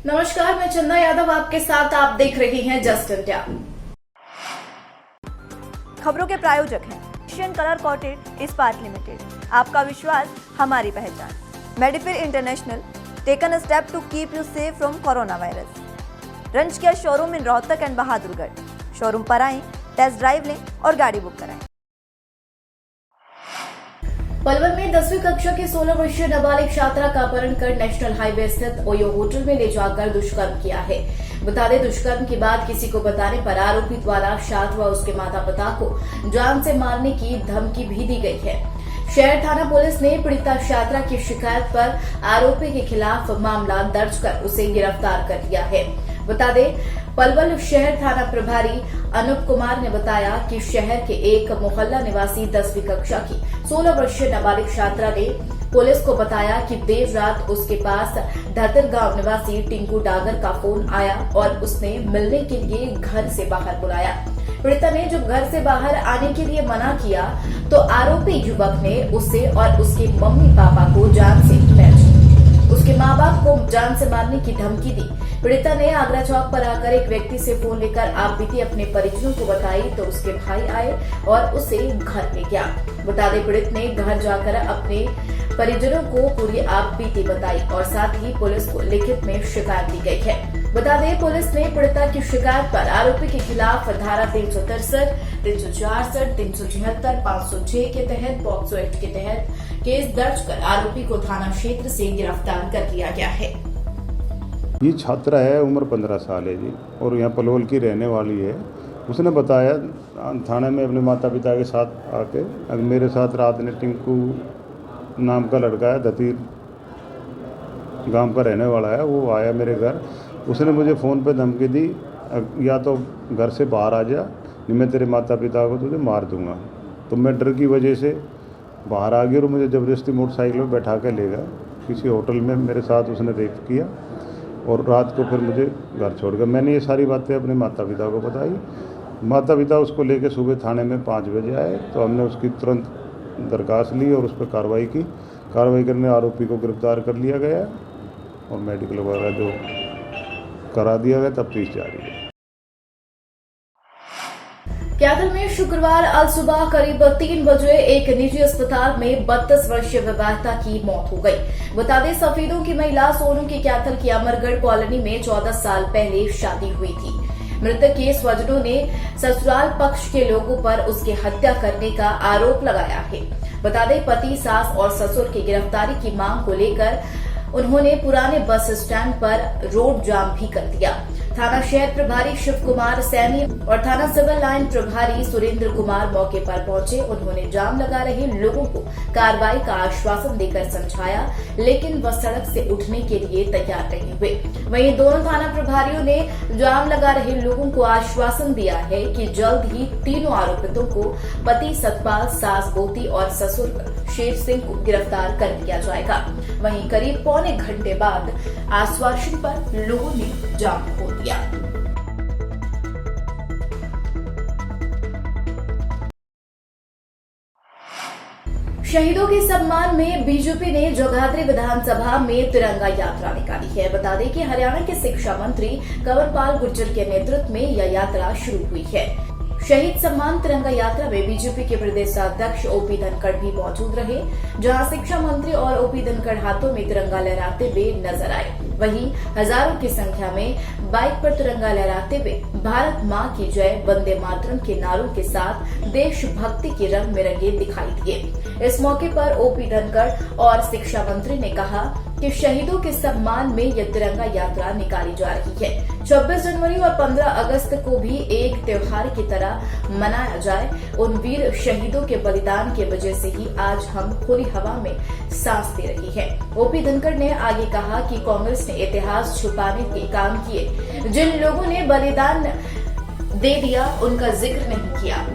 नमस्कार, मैं चंदा यादव आपके साथ। आप देख रहे हैं जस्ट इंडिया। खबरों के प्रायोजक हैं एशियन कलर कोटेड इस्पात लिमिटेड। आपका विश्वास हमारी पहचान। मेडिफिर International taken a step to keep you safe from corona virus. रंज किया showroom in Rohtak and Bahadurgarh. Showroom पर आएं, टेस्ट ड्राइव लें और गाड़ी बुक कराएं। पलवल में 10वीं कक्षा की 16 वर्षीय नाबालिग छात्रा का अपहरण कर नेशनल हाईवे स्थित ओयो होटल में ले जाकर दुष्कर्म किया है। बता दें, दुष्कर्म के बाद किसी को बताने पर आरोपी द्वारा छात्र व उसके माता पिता को जान से मारने की धमकी भी दी गई है। शहर थाना पुलिस ने पीड़िता छात्रा की शिकायत पर आरोपी के खिलाफ मामला दर्ज कर उसे गिरफ्तार कर लिया है। बता दें, पलवल शहर थाना प्रभारी अनूप कुमार ने बताया कि शहर के एक मोहल्ला निवासी 10वीं कक्षा की 16 वर्षीय नाबालिग छात्रा ने पुलिस को बताया कि देर रात उसके पास धतर गांव निवासी टिंकू डागर का फोन आया और उसने मिलने के लिए घर से बाहर बुलाया। पीड़िता ने जब घर से बाहर आने के लिए मना किया तो आरोपी युवक ने उसे और उसके मम्मी पापा को उसके माँ बाप को जान से मारने की धमकी दी। पीड़िता ने आगरा चौक पर आकर एक व्यक्ति से फोन लेकर आप बीती अपने परिजनों को बताई तो उसके भाई आए और उसे घर ले गया। बता दें, पीड़ित ने घर जाकर अपने परिजनों को पूरी आप बीती बताई और साथ ही पुलिस को लिखित में शिकायत दी गई है। बता दें, पुलिस ने पीड़िता की शिकायत पर आरोपी के खिलाफ धारा 363, 366, 376, 506 के तहत पॉक्सो एक्ट के तहत केस दर्ज कर आरोपी को थाना क्षेत्र से गिरफ्तार कर लिया गया है। ये छात्रा है, उम्र 15 साल है जी, और यहाँ पलवल की रहने वाली है। उसने बताया थाने में अपने माता पिता के साथ आके, मेरे साथ रात ने टिंकू नाम का लड़का है, दतीर गांव का रहने वाला है, वो आया मेरे घर। उसने मुझे फ़ोन पे धमकी दी, या तो घर से बाहर आ जा, नहीं मैं तेरे माता पिता को तुझे मार दूंगा। तो मैं डर की वजह से बाहर आ गया और मुझे ज़बरदस्ती मोटरसाइकिल में बैठा के ले गया। किसी होटल में मेरे साथ उसने रेप किया और रात को फिर मुझे घर छोड़ गया। मैंने ये सारी बातें अपने माता पिता को बताई। माता पिता उसको लेके सुबह थाने में 5 बजे आए तो हमने उसकी तुरंत दरखास्त ली और उस पर कार्रवाई की। कार्रवाई करने आरोपी को गिरफ्तार कर लिया गया और मेडिकल वगैरह जो करा दिया गया, तफ्तीश जारी है। कैथल में शुक्रवार अल सुबह करीब 3 बजे एक निजी अस्पताल में 32 वर्षीय विवाहिता की मौत हो गई। बता दें, सफेदों की महिला सोनू की कैथल की अमरगढ़ कॉलोनी में 14 साल पहले शादी हुई थी। मृतक के स्वजनों ने ससुराल पक्ष के लोगों पर उसकी हत्या करने का आरोप लगाया है। बता दें, पति, सास और ससुर की गिरफ्तारी की मांग को लेकर उन्होंने पुराने बस स्टैंड पर रोड जाम भी कर दिया। थाना शहर प्रभारी शिव कुमार सैनी और थाना सिविल लाइन प्रभारी सुरेंद्र कुमार मौके पर पहुंचे। उन्होंने जाम लगा रहे लोगों को कार्रवाई का आश्वासन देकर समझाया, लेकिन वह सड़क से उठने के लिए तैयार नहीं हुए। वहीं दोनों थाना प्रभारियों ने जाम लगा रहे लोगों को आश्वासन दिया है कि जल्द ही तीनों आरोपितों को पति सतपाल, सास बोती और ससुर शेर सिंह को गिरफ्तार कर लिया जाएगा। वहीं करीब पौने घंटे बाद आश्वासन पर लोगों ने जाम खोल दिया। शहीदों के सम्मान में बीजेपी ने जगाधरी विधानसभा में तिरंगा यात्रा निकाली है। बता दें कि हरियाणा के शिक्षा मंत्री कंवरपाल गुर्जर के नेतृत्व में यह यात्रा शुरू हुई है। शहीद सम्मान तिरंगा यात्रा में बीजेपी के प्रदेशाध्यक्ष ओपी धनखड़ भी मौजूद रहे, जहां शिक्षा मंत्री और ओपी धनखड़ हाथों में तिरंगा लहराते हुए नजर आए। वहीं हजारों की संख्या में बाइक पर तिरंगा लहराते हुए भारत मां की जय, वंदे मातरम के नारों के साथ देशभक्ति के रंग में रंगे दिखाई दिए। इस मौके पर ओपी धनखड़ और शिक्षा मंत्री ने कहा कि शहीदों के सम्मान में यह तिरंगा यात्रा निकाली जा रही है। 26 जनवरी और 15 अगस्त को भी एक त्योहार की तरह मनाया जाए। उन वीर शहीदों के बलिदान की वजह से ही आज हम खुली हवा में सांस ले रही है। ओपी धनखड़ ने आगे कहा कि कांग्रेस ने इतिहास छुपाने के काम किए। जिन लोगों ने बलिदान दे दिया उनका जिक्र नहीं किया।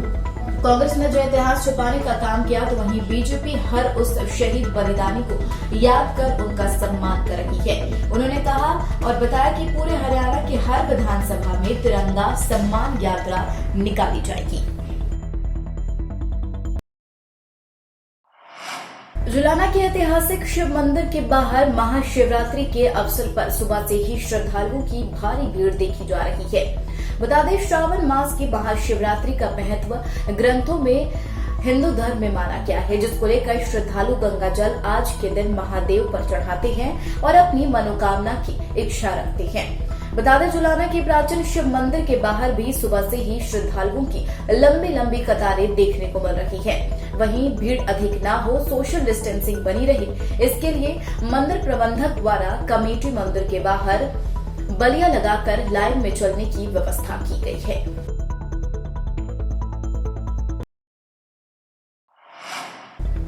कांग्रेस ने जो इतिहास छुपाने का काम किया तो वहीं बीजेपी हर उस शहीद बलिदानी को याद कर उनका सम्मान कर रही है। उन्होंने कहा और बताया कि पूरे हरियाणा की हर विधानसभा में तिरंगा सम्मान यात्रा निकाली जाएगी। जुलाना के ऐतिहासिक शिव मंदिर के बाहर महाशिवरात्रि के अवसर पर सुबह से ही श्रद्धालुओं की भारी भीड़ देखी जा रही है। बता दें, श्रावण मास की महाशिवरात्रि का महत्व ग्रंथों में हिंदू धर्म में माना गया है, जिसको लेकर श्रद्धालु गंगा जल आज के दिन महादेव पर चढ़ाते हैं और अपनी मनोकामना की इच्छा रखते हैं। बता दें, जुलाना के प्राचीन शिव मंदिर के बाहर भी सुबह से ही श्रद्धालुओं की लंबी लंबी कतारें देखने को मिल रही हैं। वहीं भीड़ अधिक ना हो, सोशल डिस्टेंसिंग बनी रहे, इसके लिए मंदिर प्रबंधक द्वारा कमेटी मंदिर के बाहर बलिया लगाकर लाइन में चलने की व्यवस्था की गई है।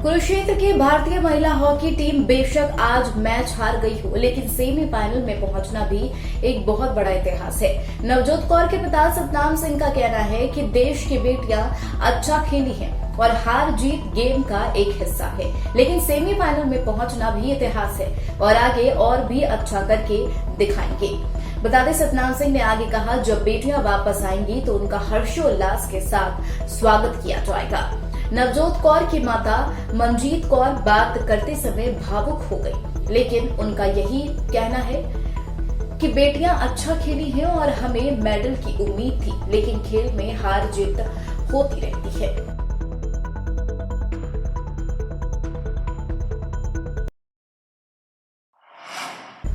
कुरुक्षेत्र की भारतीय महिला हॉकी टीम बेशक आज मैच हार गई हो, लेकिन सेमीफाइनल में पहुंचना भी एक बहुत बड़ा इतिहास है। नवजोत कौर के पिता सतनाम सिंह का कहना है कि देश की बेटियां अच्छा खेली हैं और हार जीत गेम का एक हिस्सा है, लेकिन सेमीफाइनल में पहुंचना भी इतिहास है और आगे और भी अच्छा करके दिखाएंगे। बता दें, सतनाम सिंह ने आगे कहा, जब बेटियां वापस आएंगी तो उनका हर्षोल्लास के साथ स्वागत किया जाएगा। नवजोत कौर की माता मंजीत कौर बात करते समय भावुक हो गई, लेकिन उनका यही कहना है कि बेटियां अच्छा खेली हैं और हमें मेडल की उम्मीद थी, लेकिन खेल में हार जीत होती रहती है।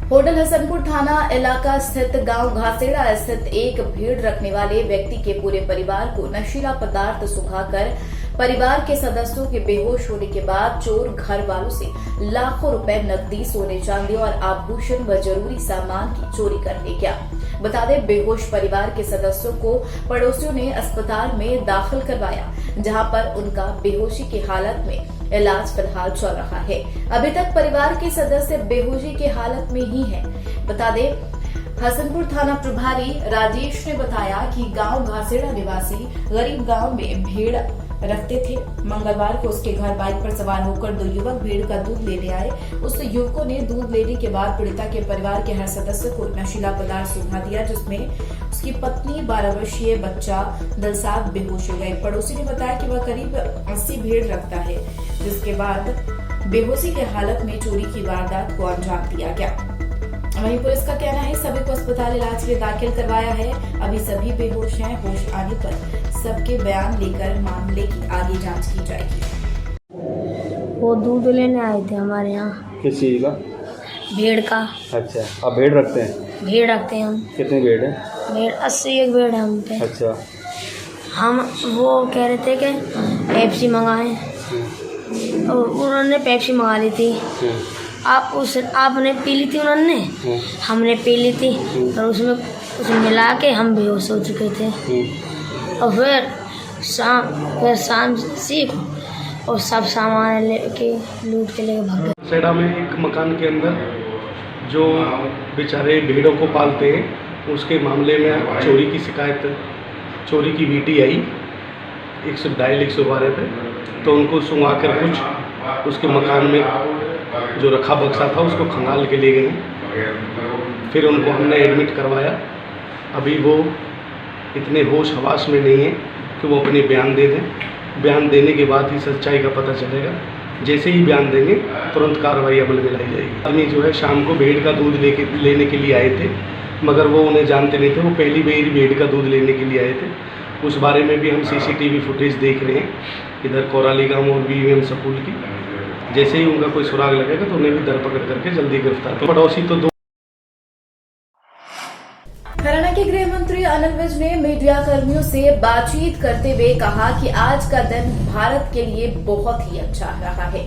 होटल हसनपुर थाना इलाका स्थित गांव घासेड़ा स्थित एक भीड़ रखने वाले व्यक्ति के पूरे परिवार को नशीला पदार्थ सुखाकर परिवार के सदस्यों के बेहोश होने के बाद चोर घर वालों से लाखों रुपए नकदी, सोने चांदी और आभूषण व जरूरी सामान की चोरी कर ले गया। बता दें, बेहोश परिवार के सदस्यों को पड़ोसियों ने अस्पताल में दाखिल करवाया, जहां पर उनका बेहोशी की हालत में इलाज फिलहाल चल रहा है। अभी तक परिवार के सदस्य बेहोशी की हालत में ही हैं। बता दें, हसनपुर थाना प्रभारी राजेश ने बताया कि गांव घासेड़ा निवासी गरीब गांव में भेड़ रखते थे। मंगलवार को उसके घर बाइक पर सवार होकर दो युवक भेड़ का दूध लेने आए। उस युवकों ने दूध लेने के बाद पीड़िता के परिवार के हर सदस्य को नशीला पदार्थ सुंघा दिया, जिसमें उसकी पत्नी, 12 वर्षीय बच्चा दलसाद बेहोश हो गए। पड़ोसी ने बताया कि वह करीब 80 भेड़ रखता है, जिसके बाद बेहोशी की हालत में चोरी की वारदात को अंजाम दिया गया। वहीं पुलिस का कहना है सभी को अस्पताल इलाज के लिए दाखिल करवाया है। अभी सभी बेहोश हैं। होश आने पर सबके बयान लेकर मामले की आगे जांच की जाएगी। वो दूध लेने आए थे हमारे यहाँ। किस चीज़ का? भेड़ का। अच्छा, आप भेड़ रखते हैं? भेड़ रखते हैं हम। कितनी भेड़ है? भेड़ 80 एक भेड़ है हम पे। अच्छा, हम वो कह रहे थे कि पेप्सी मंगाएं, और उन्होंने पेप्सी मंगा ली थी। आपने पी ली थी, उन्होंने हमने पी ली थी, और उसमें मिला के हम बेहोश हो चुके थे। और फिर शाम सी और सब सामान लेके लूट के लेके भाग गए। सेड़ा में एक मकान के अंदर जो बेचारे भेड़ों को पालते हैं, उसके मामले में चोरी की शिकायत, चोरी की वीटी आई 112 पे। तो उनको सुंघा कर कुछ उसके मकान में जो रखा बक्सा था उसको खंगाल के ले गए। फिर उनको हमने एडमिट करवाया। अभी वो इतने होश हवास में नहीं है कि वो अपने बयान दे दें। बयान देने के बाद ही सच्चाई का पता चलेगा। जैसे ही बयान देंगे तुरंत कार्रवाई अमल में लाई जाएगी। आदमी जो है शाम को भेड़ का दूध लेने के लिए आए थे, मगर वो उन्हें जानते नहीं थे। वो पहली बार भेड़ का दूध लेने के लिए आए थे। उस बारे में भी हम CCTV फुटेज देख रहे हैं, इधर कोराली गाँव और BVM स्कूल की। जैसे ही उनका कोई सुराग लगेगा तो उन्हें भी धरपकड़ करके जल्दी गिरफ्तार। तो पड़ोसी तो दो। हरियाणा के गृह मंत्री अनिल विज ने मीडिया कर्मियों से बातचीत करते हुए कहा कि आज का दिन भारत के लिए बहुत ही अच्छा रहा है।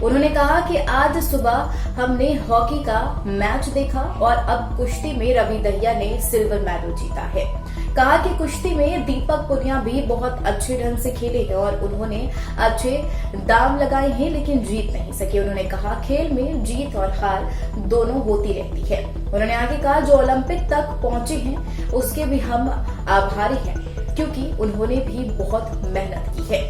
उन्होंने कहा कि आज सुबह हमने हॉकी का मैच देखा और अब कुश्ती में रवि दहिया ने सिल्वर मेडल जीता है। कहा कि कुश्ती में दीपक पुनिया भी बहुत अच्छे ढंग से खेले हैं और उन्होंने अच्छे दाम लगाए हैं, लेकिन जीत नहीं सके। उन्होंने कहा खेल में जीत और हार दोनों होती रहती है। उन्होंने आगे कहा जो ओलंपिक तक पहुंचे हैं उसके भी हम आभारी हैं, क्योंकि उन्होंने भी बहुत मेहनत की है।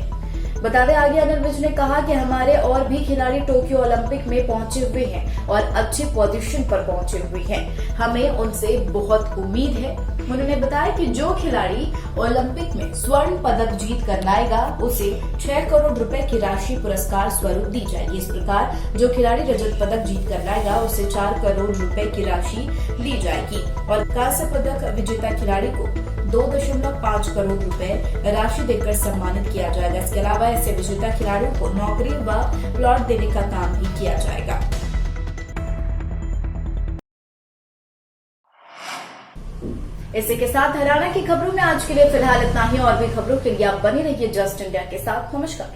बता दें आगे अनिल विज ने कहा कि हमारे और भी खिलाड़ी टोक्यो ओलंपिक में पहुंचे हुए हैं और अच्छी पोजीशन पर पहुंचे हुए हैं। हमें उनसे बहुत उम्मीद है। उन्होंने बताया कि जो खिलाड़ी ओलंपिक में स्वर्ण पदक जीत कर लाएगा उसे 6 करोड़ रुपए की राशि पुरस्कार स्वरूप दी जाएगी। इस प्रकार जो खिलाड़ी रजत पदक जीत कर लाएगा उसे 4 करोड़ रुपए की राशि दी जाएगी और कांस्य पदक विजेता खिलाड़ी को 2.5 करोड़ रुपए राशि देकर सम्मानित किया जाएगा। इसके अलावा ऐसे विजेता खिलाड़ियों को नौकरी व प्लॉट देने का काम भी किया जाएगा। इसी के साथ हरियाणा की खबरों में आज के लिए फिलहाल इतना ही। और भी खबरों के लिए आप बने रहिए जस्ट इंडिया के साथ। नमस्कार।